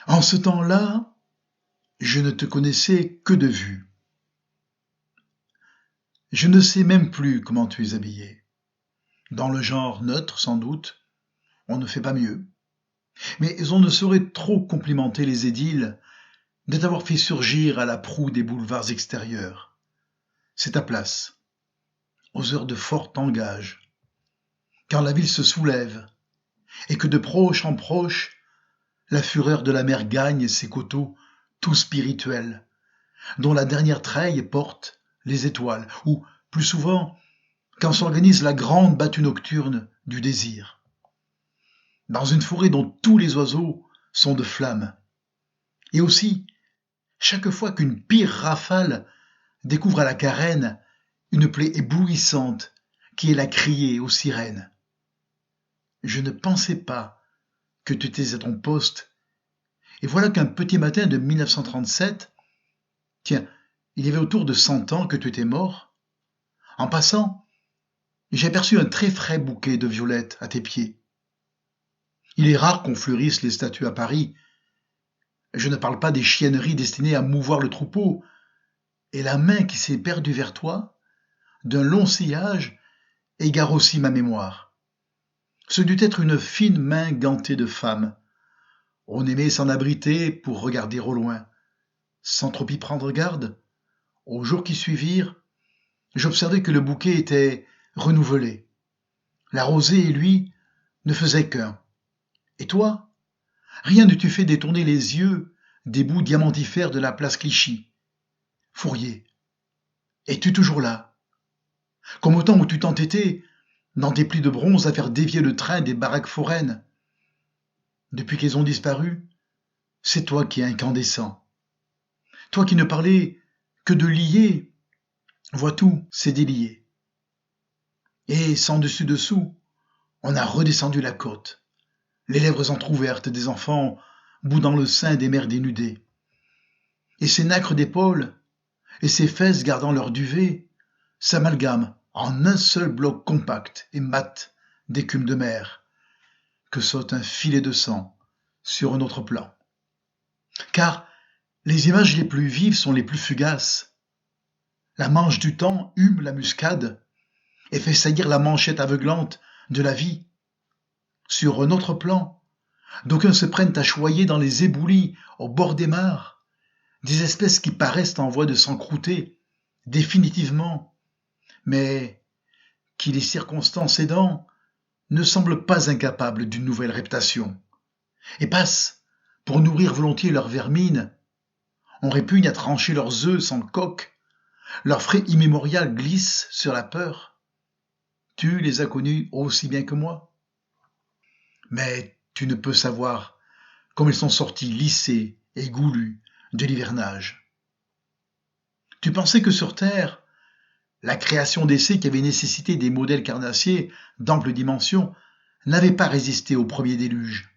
En ce temps-là, je ne te connaissais que de vue. Je ne sais même plus comment tu es habillé. Dans le genre neutre, sans doute, on ne fait pas mieux. Mais on ne saurait trop complimenter les édiles de t'avoir fait surgir à la proue des boulevards extérieurs. C'est ta place, aux heures de fort engage, quand la ville se soulève et que de proche en proche, la fureur de la mer gagne ses coteaux tout spirituels, dont la dernière treille porte les étoiles, ou, plus souvent, quand s'organise la grande battue nocturne du désir. Dans une forêt dont tous les oiseaux sont de flammes. Et aussi, chaque fois qu'une pire rafale découvre à la carène une plaie éblouissante qui est la criée aux sirènes. Je ne pensais pas que tu étais à ton poste, et voilà qu'un petit matin de 1937, tiens, il y avait autour de 100 ans que tu étais mort, en passant, j'ai aperçu un très frais bouquet de violettes à tes pieds. Il est rare qu'on fleurisse les statues à Paris. Je ne parle pas des chienneries destinées à mouvoir le troupeau, et la main qui s'est perdue vers toi, d'un long sillage, égare aussi ma mémoire. Ce dut être une fine main gantée de femme. On aimait s'en abriter pour regarder au loin. Sans trop y prendre garde, aux jours qui suivirent, j'observai que le bouquet était renouvelé. La rosée et lui ne faisaient qu'un. Et toi, rien ne t'eût fait détourner les yeux des bouts diamantifères de la place Clichy. Fourier, es-tu toujours là? Comme au temps où tu t'entêtais, dans tes plis de bronze, à faire dévier le train des baraques foraines. Depuis qu'elles ont disparu, c'est toi qui es incandescent. Toi qui ne parlais que de lier, vois tout, c'est délié. Et sans dessus-dessous, on a redescendu la côte, les lèvres entr'ouvertes des enfants boudant le sein des mères dénudées. Et ces nacres d'épaules, et ces fesses gardant leur duvet, s'amalgament en un seul bloc compact et mat d'écume de mer, que saute un filet de sang sur un autre plan. Car les images les plus vives sont les plus fugaces. La manche du temps hume la muscade et fait saillir la manchette aveuglante de la vie. Sur un autre plan, d'aucuns se prennent à choyer dans les éboulis au bord des mares, des espèces qui paraissent en voie de s'encrouter définitivement, mais qui, les circonstances aidant, ne semblent pas incapables d'une nouvelle reptation, et passent pour nourrir volontiers leur vermine. On répugne à trancher leurs œufs sans coque, leur frais immémorial glisse sur la peur. Tu les as connus aussi bien que moi. Mais tu ne peux savoir comme ils sont sortis lissés et goulus de l'hivernage. Tu pensais que sur Terre, la création d'essais qui avait nécessité des modèles carnassiers d'ample dimension n'avait pas résisté au premier déluge,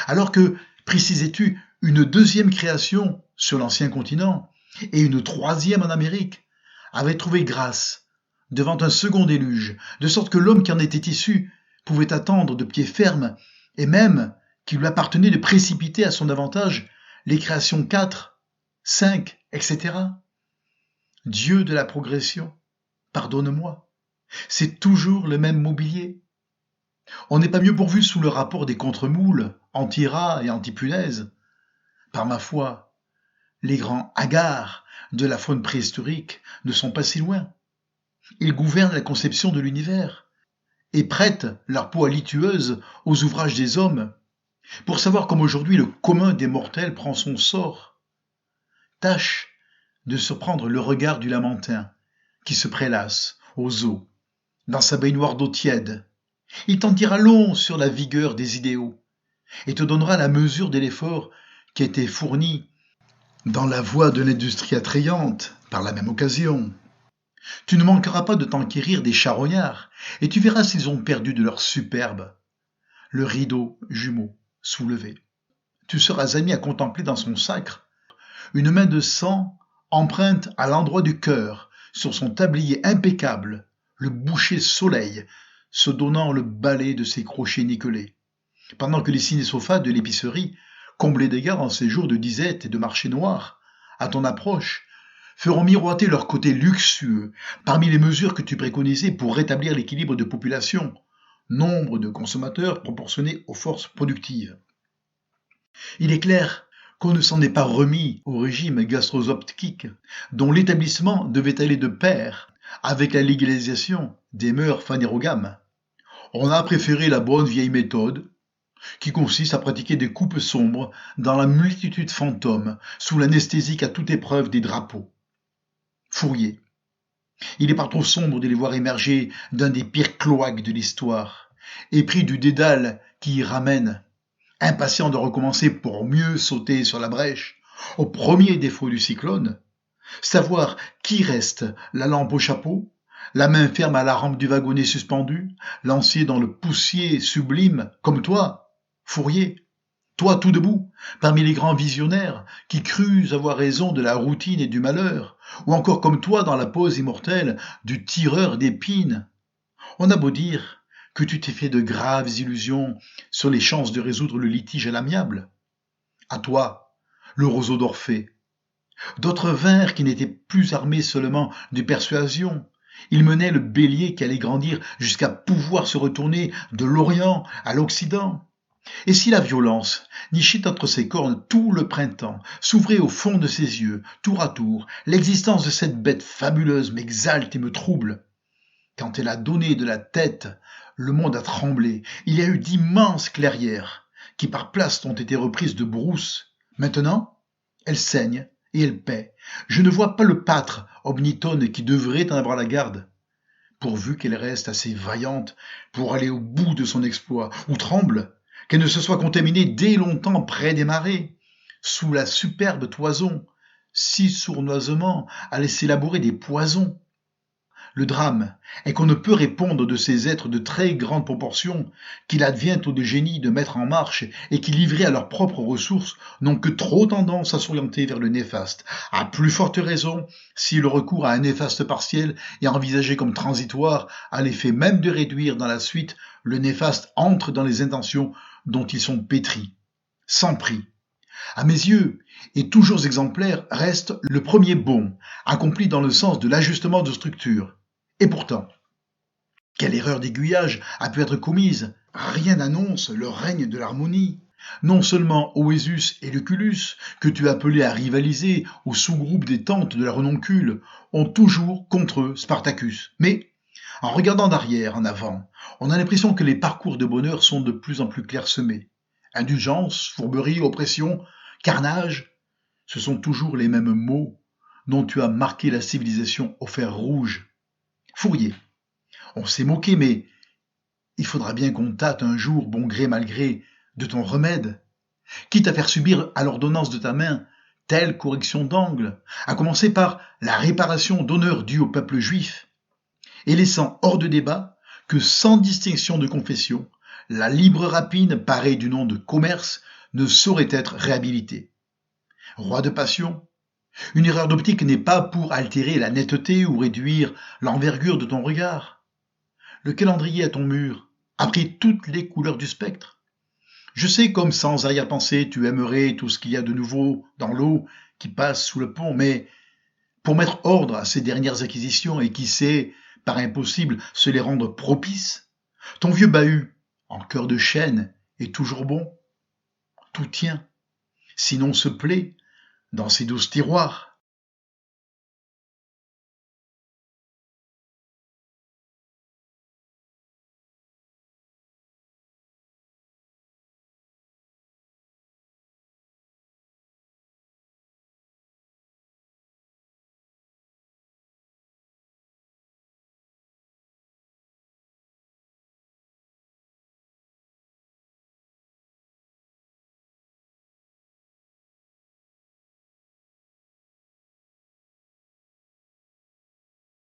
alors que, précisais-tu, une deuxième création sur l'ancien continent et une troisième en Amérique avait trouvé grâce devant un second déluge, de sorte que l'homme qui en était issu pouvait attendre de pied ferme et même qu'il lui appartenait de précipiter à son avantage les créations 4, 5, etc. Dieu de la progression, pardonne-moi, c'est toujours le même mobilier. On n'est pas mieux pourvu sous le rapport des contre-moules, anti-rats et anti-punaises. Par ma foi, les grands hagards de la faune préhistorique ne sont pas si loin. Ils gouvernent la conception de l'univers et prêtent leur peau halitueuse aux ouvrages des hommes pour savoir comme aujourd'hui le commun des mortels prend son sort. Tâche de surprendre le regard du lamentin qui se prélasse aux eaux dans sa baignoire d'eau tiède. Il t'en dira long sur la vigueur des idéaux et te donnera la mesure de l'effort qui a été fourni dans la voie de l'industrie attrayante par la même occasion. Tu ne manqueras pas de t'enquérir des charognards et tu verras s'ils ont perdu de leur superbe, le rideau jumeau soulevé. Tu seras ami à contempler dans son sacre une main de sang empreinte à l'endroit du cœur sur son tablier impeccable, le boucher soleil se donnant le balai de ses crochets nickelés, pendant que les ciné-sofas de l'épicerie comblés d'égards en ces jours de disette et de marché noir, à ton approche, feront miroiter leur côté luxueux parmi les mesures que tu préconisais pour rétablir l'équilibre de population, nombre de consommateurs proportionné aux forces productives. Il est clair qu'on ne s'en est pas remis au régime gastro-zoptique, dont l'établissement devait aller de pair avec la légalisation des mœurs phanérogames. On a préféré la bonne vieille méthode, qui consiste à pratiquer des coupes sombres dans la multitude fantôme, sous l'anesthésique à toute épreuve des drapeaux. Fourier. Il est pas trop sombre de les voir émerger d'un des pires cloaques de l'histoire, épris du dédale qui y ramène, impatient de recommencer pour mieux sauter sur la brèche, au premier défaut du cyclone, savoir qui reste, la lampe au chapeau, la main ferme à la rampe du wagonnet suspendu, lancier dans le poussier sublime, comme toi, Fourier, toi tout debout, parmi les grands visionnaires qui crus avoir raison de la routine et du malheur, ou encore comme toi dans la pose immortelle du tireur d'épines. On a beau dire que tu t'es fait de graves illusions sur les chances de résoudre le litige à l'amiable. À toi, le roseau d'Orphée. D'autres vinrent qui n'étaient plus armés seulement de persuasion. Ils menaient le bélier qui allait grandir jusqu'à pouvoir se retourner de l'Orient à l'Occident. Et si la violence nichait entre ses cornes tout le printemps, s'ouvrait au fond de ses yeux, tour à tour, l'existence de cette bête fabuleuse m'exalte et me trouble. Quand elle a donné de la tête, le monde a tremblé. Il y a eu d'immenses clairières, qui par places ont été reprises de brousse. Maintenant, elle saigne et elle paie. Je ne vois pas le pâtre omnitone qui devrait en avoir la garde, pourvu qu'elle reste assez vaillante pour aller au bout de son exploit, ou tremble, qu'elle ne se soit contaminée dès longtemps près des marées, sous la superbe toison, si sournoisement a laissé labourer des poisons. Le drame est qu'on ne peut répondre de ces êtres de très grandes proportions qu'il advient aux génies de mettre en marche et qui, livrés à leurs propres ressources, n'ont que trop tendance à s'orienter vers le néfaste. À plus forte raison si le recours à un néfaste partiel est envisagé comme transitoire, à l'effet même de réduire dans la suite le néfaste entre dans les intentions dont ils sont pétris, sans prix. À mes yeux, et toujours exemplaire, reste le premier bond, accompli dans le sens de l'ajustement de structure. Et pourtant, quelle erreur d'aiguillage a pu être commise? Rien n'annonce le règne de l'harmonie. Non seulement Oesus et Lucullus, que tu appelais à rivaliser au sous-groupe des tantes de la renoncule, ont toujours contre eux Spartacus. Mais, en regardant d'arrière en avant, on a l'impression que les parcours de bonheur sont de plus en plus clairsemés. Indulgence, fourberie, oppression, carnage, ce sont toujours les mêmes mots dont tu as marqué la civilisation au fer rouge. Fourier, on s'est moqué, mais il faudra bien qu'on tâte un jour, bon gré mal gré, de ton remède, quitte à faire subir à l'ordonnance de ta main telle correction d'angle, à commencer par la réparation d'honneur due au peuple juif, et laissant hors de débat que sans distinction de confession, la libre rapine parée du nom de commerce ne saurait être réhabilitée. Roi de passion, une erreur d'optique n'est pas pour altérer la netteté ou réduire l'envergure de ton regard. Le calendrier à ton mur a pris toutes les couleurs du spectre. Je sais comme sans arrière-pensée tu aimerais tout ce qu'il y a de nouveau dans l'eau qui passe sous le pont, mais pour mettre ordre à ces dernières acquisitions et qui sait, par impossible, se les rendre propices, ton vieux bahut, en cœur de chêne, est toujours bon. Tout tient, sinon se plaît, dans ses douze tiroirs.